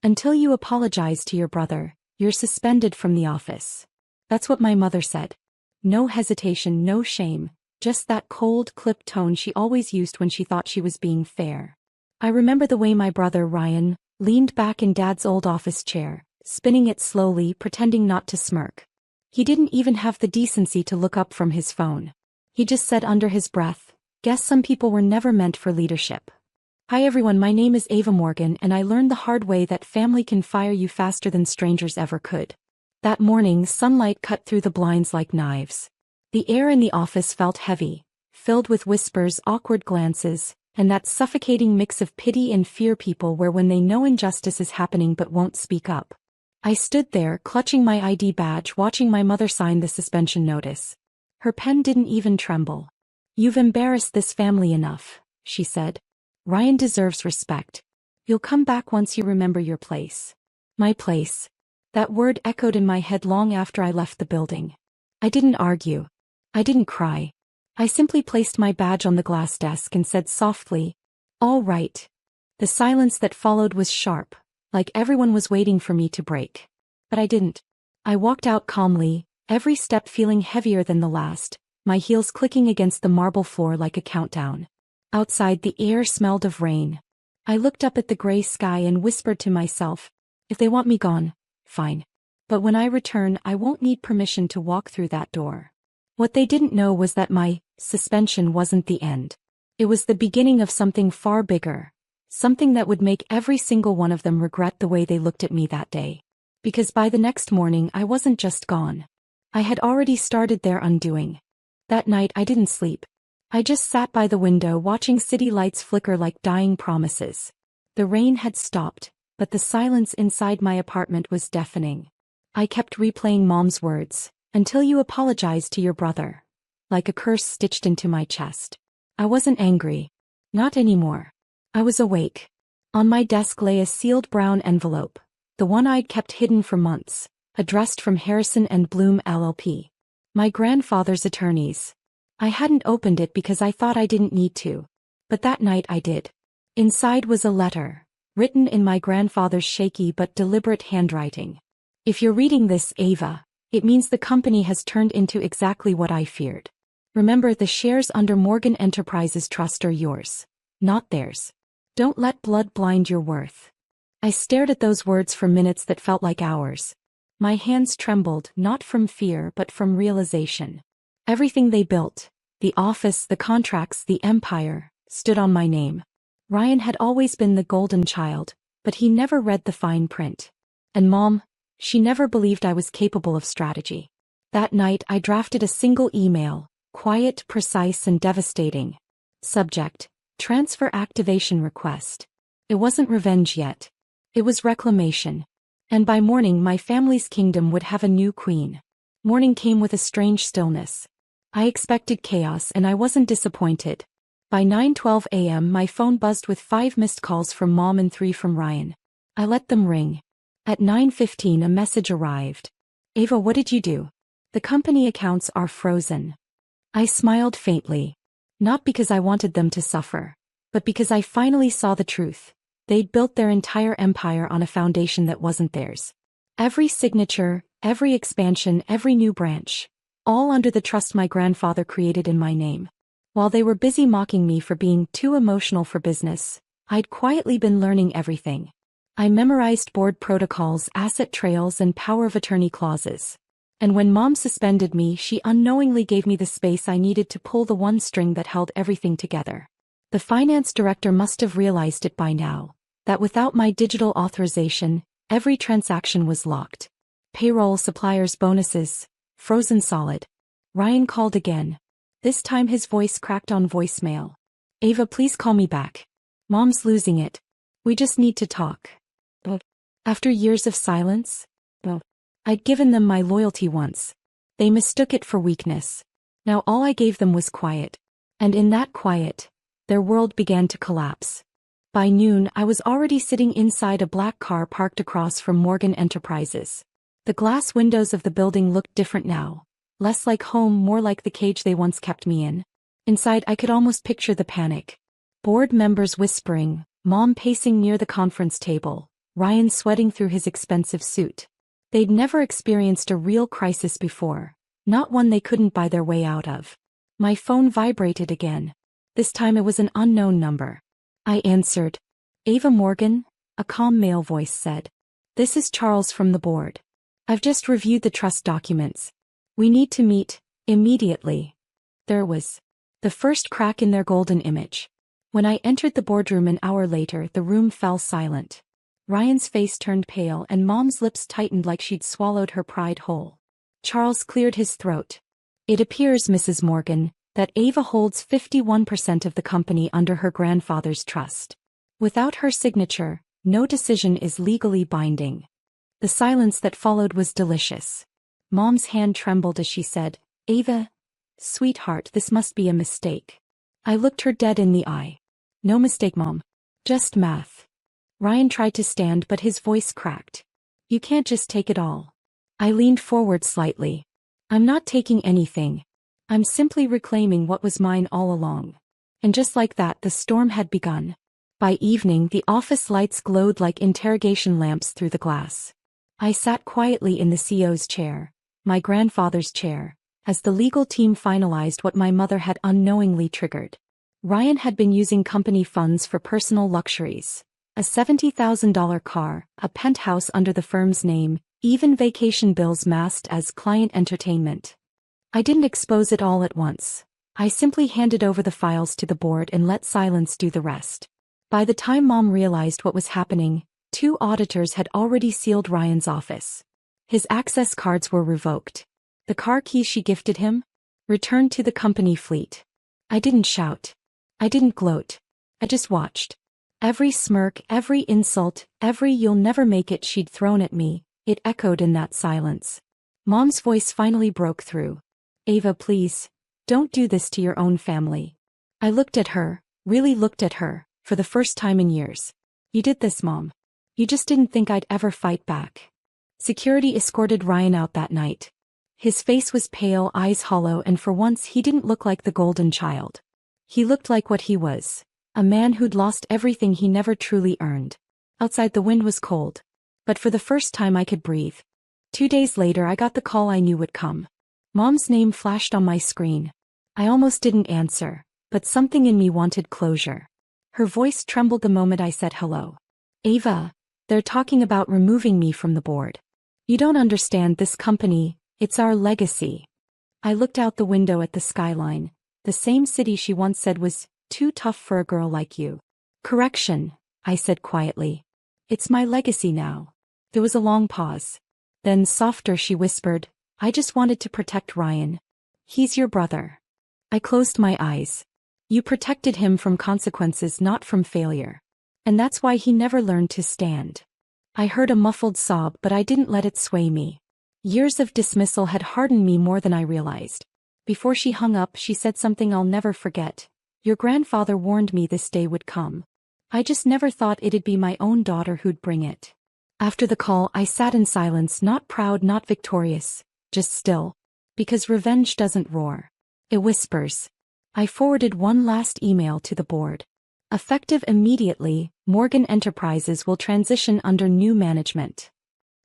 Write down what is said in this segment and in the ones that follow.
Until you apologize to your brother, you're suspended from the office. That's what my mother said. No hesitation, no shame, just that cold, clipped tone she always used when she thought she was being fair. I remember the way my brother, Ryan, leaned back in Dad's old office chair, spinning it slowly, pretending not to smirk. He didn't even have the decency to look up from his phone. He just said under his breath, "Guess some people were never meant for leadership." Hi everyone, my name is Ava Morgan and I learned the hard way that family can fire you faster than strangers ever could. That morning, sunlight cut through the blinds like knives. The air in the office felt heavy, filled with whispers, awkward glances, and that suffocating mix of pity and fear people wear when they know injustice is happening but won't speak up. I stood there, clutching my ID badge, watching my mother sign the suspension notice. Her pen didn't even tremble. "You've embarrassed this family enough," she said. "Ryan deserves respect. You'll come back once you remember your place." My place. That word echoed in my head long after I left the building. I didn't argue. I didn't cry. I simply placed my badge on the glass desk and said softly, "All right." The silence that followed was sharp, like everyone was waiting for me to break. But I didn't. I walked out calmly, every step feeling heavier than the last, my heels clicking against the marble floor like a countdown. Outside, the air smelled of rain. I looked up at the gray sky and whispered to myself, "If they want me gone, fine. But when I return, I won't need permission to walk through that door." What they didn't know was that my suspension wasn't the end. It was the beginning of something far bigger, something that would make every single one of them regret the way they looked at me that day. Because by the next morning I wasn't just gone. I had already started their undoing. That night I didn't sleep. I just sat by the window watching city lights flicker like dying promises. The rain had stopped, but the silence inside my apartment was deafening. I kept replaying Mom's words, "Until you apologize to your brother," like a curse stitched into my chest. I wasn't angry. Not anymore. I was awake. On my desk lay a sealed brown envelope, the one I'd kept hidden for months, addressed from Harrison and Bloom LLP. My grandfather's attorneys. I hadn't opened it because I thought I didn't need to. But that night I did. Inside was a letter, written in my grandfather's shaky but deliberate handwriting. "If you're reading this, Ava, it means the company has turned into exactly what I feared. Remember, the shares under Morgan Enterprises Trust are yours, not theirs. Don't let blood blind your worth." I stared at those words for minutes that felt like hours. My hands trembled, not from fear but from realization. Everything they built, the office, the contracts, the empire, stood on my name. Ryan had always been the golden child, but he never read the fine print. And Mom, she never believed I was capable of strategy. That night I drafted a single email, quiet, precise, and devastating. Subject: transfer activation request. It wasn't revenge yet. It was reclamation. And by morning my family's kingdom would have a new queen. Morning came with a strange stillness. I expected chaos and I wasn't disappointed. By 9:12 a.m. my phone buzzed with 5 missed calls from Mom and 3 from Ryan. I let them ring. At 9:15 a message arrived. "Ava, what did you do? The company accounts are frozen." I smiled faintly. Not because I wanted them to suffer, but because I finally saw the truth. They'd built their entire empire on a foundation that wasn't theirs. Every signature, every expansion, every new branch, all under the trust my grandfather created in my name. While they were busy mocking me for being too emotional for business, I'd quietly been learning everything. I memorized board protocols, asset trails, and power of attorney clauses. And when Mom suspended me, she unknowingly gave me the space I needed to pull the one string that held everything together. The finance director must have realized it by now, that without my digital authorization, every transaction was locked. Payroll, suppliers, bonuses, frozen solid. Ryan called again. This time his voice cracked on voicemail. "Ava, please call me back. Mom's losing it. We just need to talk." But after years of silence, I'd given them my loyalty once. They mistook it for weakness. Now all I gave them was quiet. And in that quiet, their world began to collapse. By noon, I was already sitting inside a black car parked across from Morgan Enterprises. The glass windows of the building looked different now. Less like home, more like the cage they once kept me in. Inside I could almost picture the panic. Board members whispering, Mom pacing near the conference table, Ryan sweating through his expensive suit. They'd never experienced a real crisis before, not one they couldn't buy their way out of. My phone vibrated again. This time it was an unknown number. I answered. Ava Morgan, a calm male voice said. This is Charles from the board. I've just reviewed the trust documents. We need to meet, immediately. There was the first crack in their golden image. When I entered the boardroom an hour later, the room fell silent. Ryan's face turned pale and Mom's lips tightened like she'd swallowed her pride whole. Charles cleared his throat. It appears, Mrs. Morgan, that Ava holds 51% of the company under her grandfather's trust. Without her signature, no decision is legally binding. The silence that followed was delicious. Mom's hand trembled as she said, Ava, sweetheart, this must be a mistake. I looked her dead in the eye. No mistake, Mom. Just math. Ryan tried to stand but his voice cracked. You can't just take it all. I leaned forward slightly. I'm not taking anything. I'm simply reclaiming what was mine all along. And just like that, the storm had begun. By evening, the office lights glowed like interrogation lamps through the glass. I sat quietly in the CEO's chair, my grandfather's chair, as the legal team finalized what my mother had unknowingly triggered. Ryan had been using company funds for personal luxuries. A $70,000 car, a penthouse under the firm's name, even vacation bills masked as client entertainment. I didn't expose it all at once. I simply handed over the files to the board and let silence do the rest. By the time Mom realized what was happening, 2 auditors had already sealed Ryan's office. His access cards were revoked. The car keys she gifted him? Returned to the company fleet. I didn't shout. I didn't gloat. I just watched. Every smirk, every insult, every "you'll never make it" she'd thrown at me, it echoed in that silence. Mom's voice finally broke through. Ava, please, don't do this to your own family. I looked at her, really looked at her, for the first time in years. You did this, Mom. You just didn't think I'd ever fight back. Security escorted Ryan out that night. His face was pale, eyes hollow, and for once he didn't look like the golden child. He looked like what he was. A man who'd lost everything he never truly earned. Outside the wind was cold. But for the first time I could breathe. 2 days later I got the call I knew would come. Mom's name flashed on my screen. I almost didn't answer, but something in me wanted closure. Her voice trembled the moment I said hello. Ava, they're talking about removing me from the board. You don't understand this company, it's our legacy. I looked out the window at the skyline, the same city she once said was too tough for a girl like you. Correction, I said quietly. It's my legacy now. There was a long pause. Then softer she whispered, I just wanted to protect Ryan. He's your brother. I closed my eyes. You protected him from consequences, not from failure. And that's why he never learned to stand. I heard a muffled sob, but I didn't let it sway me. Years of dismissal had hardened me more than I realized. Before she hung up, she said something I'll never forget. Your grandfather warned me this day would come. I just never thought it'd be my own daughter who'd bring it. After the call, I sat in silence, not proud, not victorious, just still. Because revenge doesn't roar. It whispers. I forwarded one last email to the board. Effective immediately, Morgan Enterprises will transition under new management.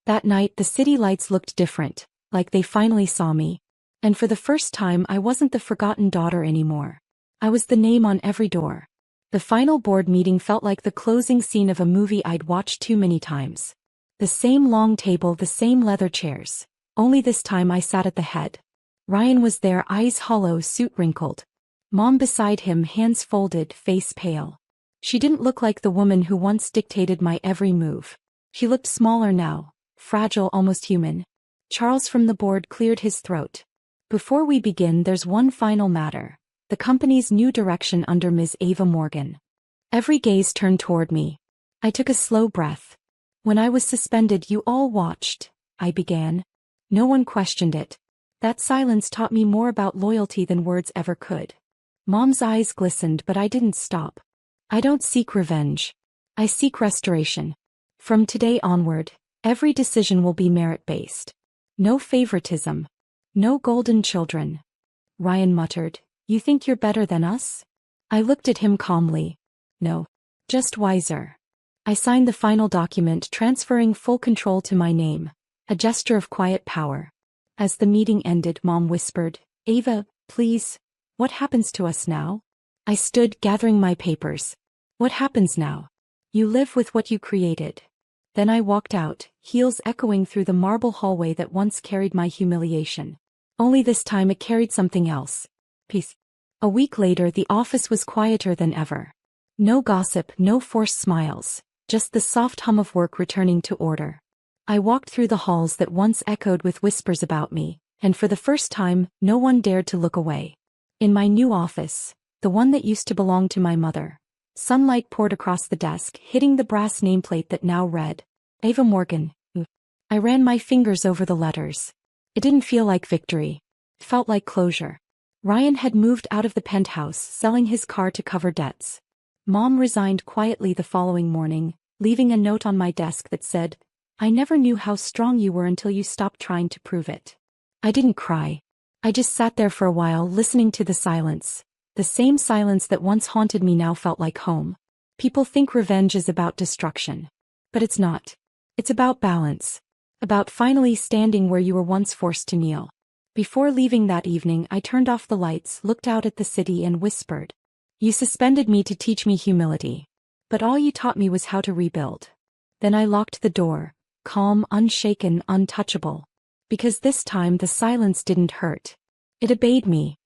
That night the city lights looked different, like they finally saw me. And for the first time I wasn't the forgotten daughter anymore. I was the name on every door. The final board meeting felt like the closing scene of a movie I'd watched too many times. The same long table, the same leather chairs. Only this time I sat at the head. Ryan was there, eyes hollow, suit wrinkled. Mom beside him, hands folded, face pale. She didn't look like the woman who once dictated my every move. She looked smaller now, fragile, almost human. Charles from the board cleared his throat. Before we begin, there's one final matter. The company's new direction under Ms. Ava Morgan. Every gaze turned toward me. I took a slow breath. When I was suspended, you all watched, I began. No one questioned it. That silence taught me more about loyalty than words ever could. Mom's eyes glistened, but I didn't stop. I don't seek revenge. I seek restoration. From today onward, every decision will be merit-based. No favoritism. No golden children. Ryan muttered. You think you're better than us? I looked at him calmly. No. Just wiser. I signed the final document transferring full control to my name, a gesture of quiet power. As the meeting ended, Mom whispered, "Ava, please, what happens to us now?" I stood gathering my papers. What happens now? You live with what you created. Then I walked out, heels echoing through the marble hallway that once carried my humiliation. Only this time it carried something else. Peace. A week later, the office was quieter than ever. No gossip, no forced smiles, just the soft hum of work returning to order. I walked through the halls that once echoed with whispers about me, and for the first time, no one dared to look away. In my new office, the one that used to belong to my mother, sunlight poured across the desk, hitting the brass nameplate that now read, Ava Morgan. I ran my fingers over the letters. It didn't feel like victory. It felt like closure. Ryan had moved out of the penthouse, selling his car to cover debts. Mom resigned quietly the following morning, leaving a note on my desk that said, "I never knew how strong you were until you stopped trying to prove it." I didn't cry. I just sat there for a while, listening to the silence. The same silence that once haunted me now felt like home. People think revenge is about destruction. But it's not. It's about balance. About finally standing where you were once forced to kneel. Before leaving that evening, I turned off the lights, looked out at the city and whispered, "You suspended me to teach me humility. But all you taught me was how to rebuild." Then I locked the door, calm, unshaken, untouchable. Because this time the silence didn't hurt. It obeyed me.